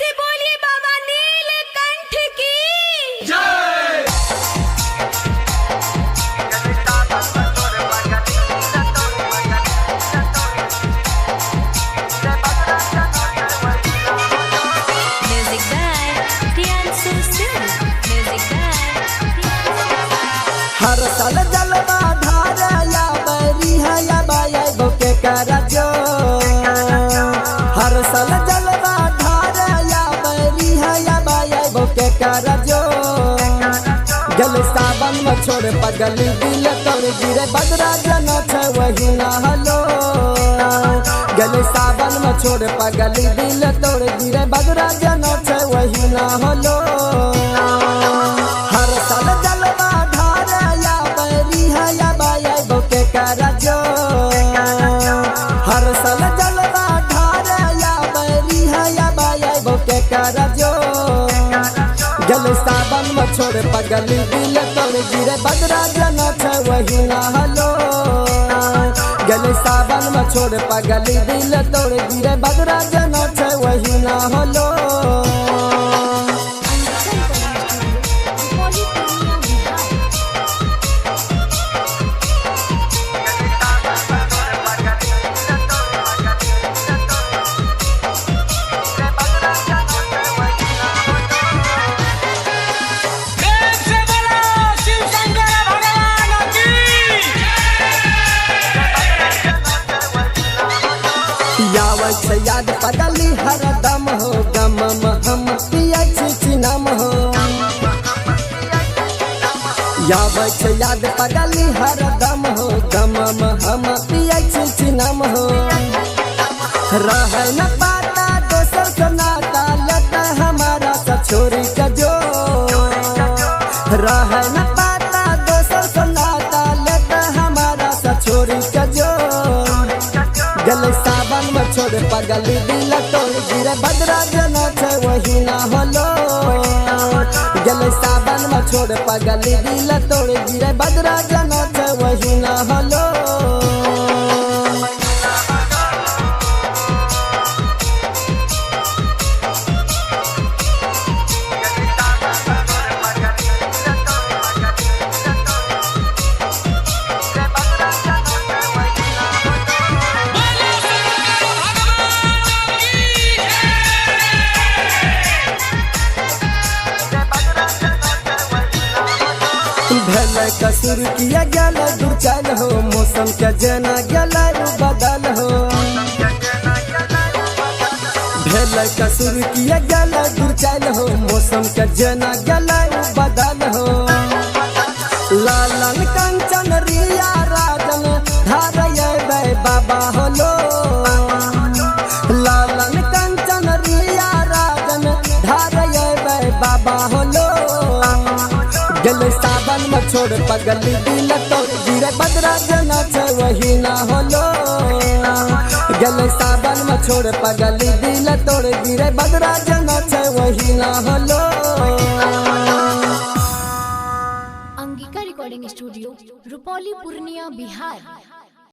से बोलिए बाबा नीलकंठ की जय। Music by Priyanshu Singh. Music by हर साल जलवा धारया बैरी है या बाया भोके करजो। हर साल जलवा धारया बैरी है या बाया भोके करजो। गल सावन में छोड़ पगली दिल तोड़ गिरे बदरा जना छ वही ना हलो। गल सावन में छोड़ पगली दिल तोड़ गिरे बदरा जना छ वही ना हलो। हर साल जलवा धारया बैरी है या बाया भोके करजो। हर साल जलवा धारया बैरी है या बाया भोके करजो। गल सावन में छोड़ पगली दिल तोड़ गिरे बदरा जना छ वही ना हलो। गल सावन में छोड़ पगली दिल तोड़ गिरे बदरा जना छ वही ना हलो। याद पगली हर दम हो गम हम पिया चिनम हो। याद पगली हर दम हो गम हम पिया चिनम हो। रह न पाता दोसर सुनाता लता हमारा सा छोरी कजो। रह न पाता दोसर सुनाता लता हमारा सा छोरी कजो। गल सावन में छोड़ पगली दिल तोड़ गिरे बदरा जना छ वही ना हलो। गल सावन में छोड़ पगली दिल तोड़ गिरे बदरा जना छ वही ना हलो। भले कसूर किया गल दूर चल हो। मौसम के जना गल बदल हो। भले कसूर किया गल दूर चल हो। मौसम के जना गल बदल हो। लालन कंचन रिया राजन धारय बाबा होलो। लालन कंचन रिया राजन धारय बाबा होलो। गल सावन में छोड़ पगली दिल तोड़ गिरे बदरा जना छ वही ना हलो। गल सावन में छोड़ पगली दिल तोड़ गिरे बदरा जना छ वही ना hello. Angika recording studio Rupauli Purnia Bihar.